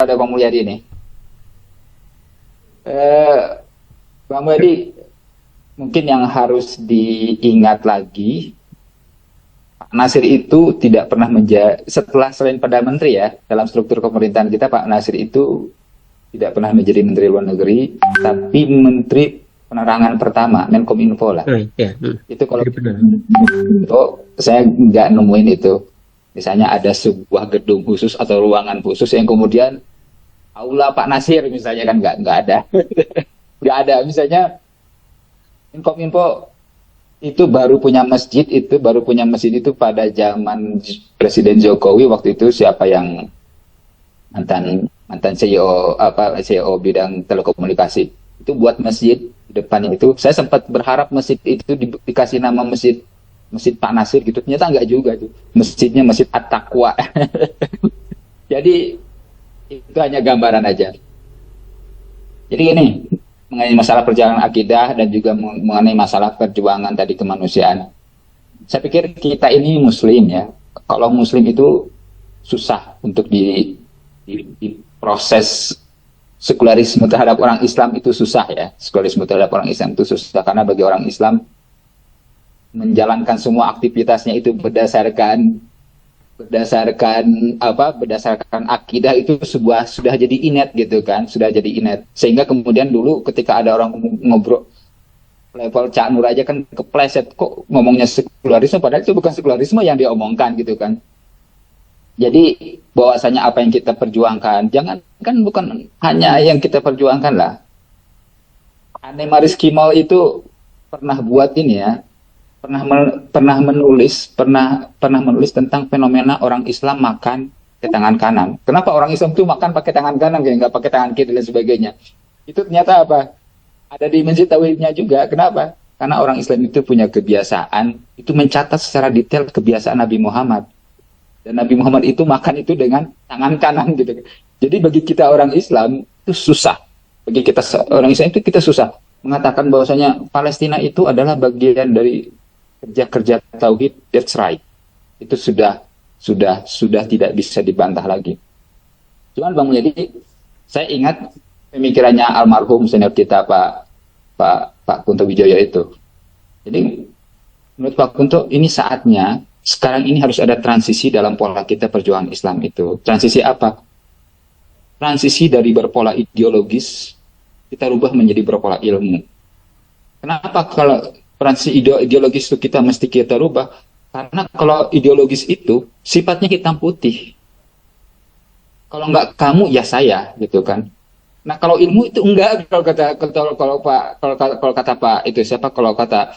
kepada Bang Mulyadi ini. Eh, Bang Mulyadi, mungkin yang harus diingat lagi, Pak Nasir itu tidak pernah setelah selain Perdana Menteri ya, dalam struktur pemerintahan kita, Pak Nasir itu tidak pernah menjadi Menteri Luar Negeri, tapi Menteri Penerangan pertama, Menkominfo lah. Itu kalau itu saya nggak nemuin itu. Misalnya ada sebuah gedung khusus atau ruangan khusus yang kemudian aula Pak Nasir misalnya, kan nggak ada. Nggak ada. Misalnya Menkominfo itu baru punya masjid itu pada zaman Presiden Jokowi waktu itu, siapa yang mantan CEO bidang telekomunikasi itu buat masjid di depannya itu. Saya sempat berharap masjid itu dikasih nama masjid Pak Nasir gitu, ternyata enggak juga tuh. Masjidnya Masjid At-Taqwa. Jadi itu hanya gambaran aja. Jadi ini mengenai masalah perjalanan akidah dan juga mengenai masalah perjuangan tadi kemanusiaan. Saya pikir kita ini Muslim ya. Kalau Muslim itu susah untuk di proses sekularisme terhadap orang Islam itu susah ya. Sekularisme terhadap orang Islam itu susah karena bagi orang Islam menjalankan semua aktivitasnya itu berdasarkan akidah itu sudah jadi inet gitu kan, sudah jadi inet. Sehingga kemudian dulu ketika ada orang ngobrol level Cak Nur aja kan kepleset, kok ngomongnya sekularisme padahal itu bukan sekularisme yang dia omongkan gitu kan. Jadi bahwasanya apa yang kita perjuangkan, jangan kan bukan hanya yang kita perjuangkan lah. Anne-Marie Schimmel itu pernah buat ini ya, pernah menulis tentang fenomena orang Islam makan pakai tangan kanan. Kenapa orang Islam itu makan pakai tangan kanan, ya nggak pakai tangan kiri dan sebagainya? Itu ternyata apa? Ada dimensi tauhidnya juga. Kenapa? Karena orang Islam itu punya kebiasaan itu mencatat secara detail kebiasaan Nabi Muhammad. Dan Nabi Muhammad itu makan itu dengan tangan kanan gitu. Jadi bagi kita orang Islam itu susah. Bagi kita orang Islam itu kita susah mengatakan bahwasanya Palestina itu adalah bagian dari kerja-kerja tauhid. That's right. Itu sudah tidak bisa dibantah lagi. Cuman Bang Mulyadi, saya ingat pemikirannya almarhum senior kita Pak Kunto Wijoyo itu. Jadi menurut Pak Kunto ini saatnya sekarang ini harus ada transisi dalam pola kita perjuangan Islam itu. Transisi apa? Transisi dari berpola ideologis kita rubah menjadi berpola ilmu. Kenapa kalau transisi ideologis itu mesti kita rubah? Karena kalau ideologis itu sifatnya hitam putih. Kalau enggak kamu ya saya gitu kan. Nah kalau ilmu itu enggak, kalau kata Pak itu siapa, kalau kata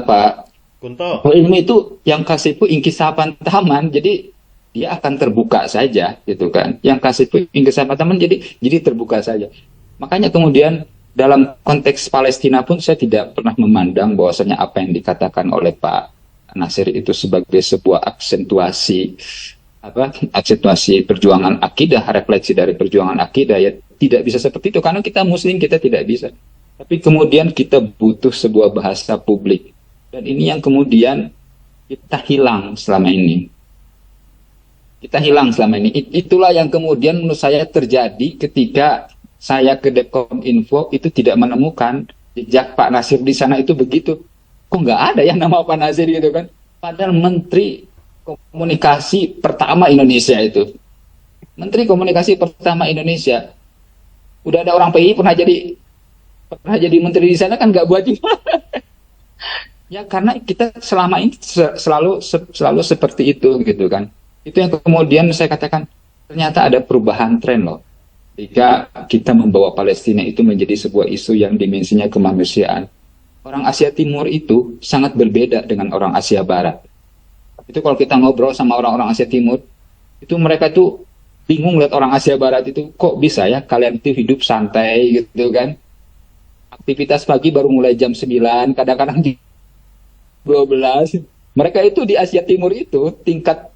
Pak Kunto, ilmu itu yang kasihku ingkisapan taman, jadi dia akan terbuka saja gitu kan. Yang kasihku ingkisapan taman, jadi terbuka saja. Makanya kemudian dalam konteks Palestina pun saya tidak pernah memandang bahwasanya apa yang dikatakan oleh Pak Nasir itu sebagai sebuah aksentuasi perjuangan akidah, refleksi dari perjuangan akidah, ya tidak bisa seperti itu karena kita Muslim, kita tidak bisa. Tapi kemudian kita butuh sebuah bahasa publik. Dan ini yang kemudian kita hilang selama ini. Itulah yang kemudian menurut saya terjadi ketika saya ke Dekominfo itu tidak menemukan jejak Pak Nasir di sana itu begitu. Kok nggak ada yang nama Pak Nasir gitu kan? Padahal Menteri Komunikasi pertama Indonesia itu. Menteri Komunikasi pertama Indonesia. Udah ada orang PI pernah jadi menteri di sana kan nggak buat juga. Ya karena kita selama ini selalu seperti itu gitu kan. Itu yang kemudian saya katakan ternyata ada perubahan tren loh. Jika kita membawa Palestina itu menjadi sebuah isu yang dimensinya kemanusiaan. Orang Asia Timur itu sangat berbeda dengan orang Asia Barat. Itu kalau kita ngobrol sama orang-orang Asia Timur, itu mereka tuh bingung lihat orang Asia Barat itu kok bisa ya kalian itu hidup santai gitu kan. Aktivitas pagi baru mulai jam 9, kadang-kadang di 12. Mereka itu di Asia Timur itu tingkat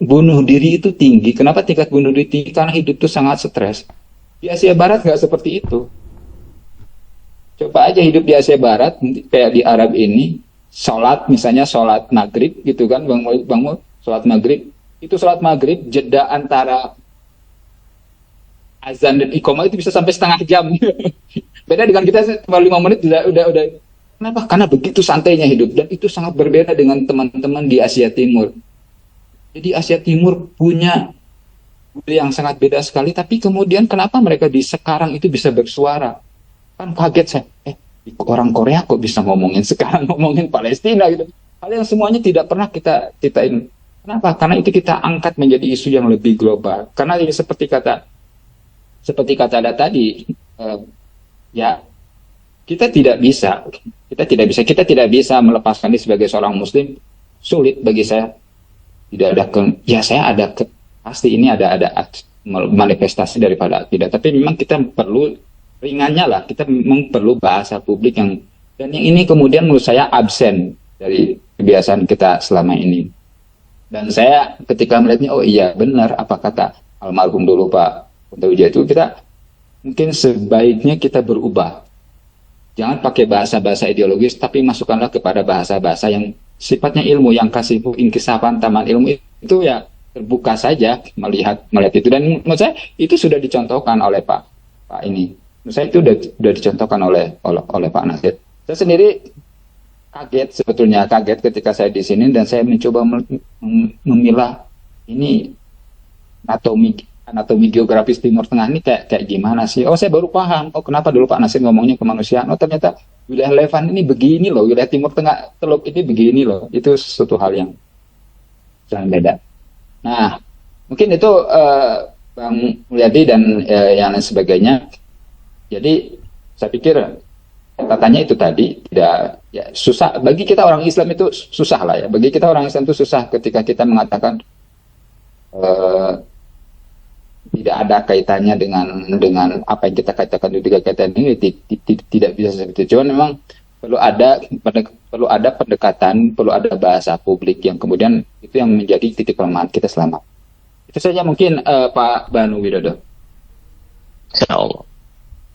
bunuh diri itu tinggi. Kenapa tingkat bunuh diri tinggi? Karena hidup itu sangat stres. Di Asia Barat nggak seperti itu. Coba aja hidup di Asia Barat, kayak di Arab ini, misalnya sholat maghrib gitu kan, bang, sholat maghrib, itu sholat maghrib jeda antara azan dan iqamah itu bisa sampai setengah jam. Beda dengan kita cuma 5 menit udah. Kenapa? Karena begitu santainya hidup, dan itu sangat berbeda dengan teman-teman di Asia Timur. Jadi Asia Timur punya budaya yang sangat beda sekali, tapi kemudian kenapa mereka di sekarang itu bisa bersuara? Kan kaget saya, orang Korea kok bisa ngomongin sekarang, ngomongin Palestina gitu. Hal yang semuanya tidak pernah kita ini. Kenapa? Karena itu kita angkat menjadi isu yang lebih global. Karena ini seperti kata ada tadi, ya kita tidak bisa melepaskan ini sebagai seorang Muslim. Sulit bagi saya. Tidak ada pasti ini ada manifestasi daripada tidak. Tapi memang kita perlu ringannya lah. Kita memang perlu bahasa publik dan yang ini kemudian menurut saya absen dari kebiasaan kita selama ini. Dan saya ketika melihatnya, oh iya benar apa kata almarhum dulu Pak Kunto Wijaya itu, kita mungkin sebaiknya kita berubah. Jangan pakai bahasa-bahasa ideologis, tapi masukkanlah kepada bahasa-bahasa yang sifatnya ilmu, yang kasih inkisafan taman ilmu itu ya terbuka saja melihat itu. Dan menurut saya itu sudah dicontohkan oleh Pak ini. Menurut saya itu sudah dicontohkan oleh Pak Nasir. Saya sendiri kaget ketika saya di sini, dan saya mencoba memilah ini anatomi geografis Timur Tengah ini kayak gimana sih? Oh, saya baru paham. Oh, kenapa dulu Pak Nasir ngomongnya kemanusiaan? Oh, ternyata wilayah Levant ini begini loh, wilayah Timur Tengah Teluk ini begini loh. Itu suatu hal yang sangat beda. Nah, mungkin itu Bang Mulyadi dan yang lain sebagainya. Jadi saya pikir katanya itu tadi tidak susah bagi kita orang Islam, itu susah lah ya. Bagi kita orang Islam itu susah ketika kita mengatakan tidak ada kaitannya dengan apa yang kita katakan di tiga kaitan ini, tidak bisa seperti itu. Cuman memang perlu ada pendekatan, perlu ada bahasa publik yang kemudian itu yang menjadi titik kelemahan kita selama. Itu saja mungkin Pak Banu Widodo. Insya Allah.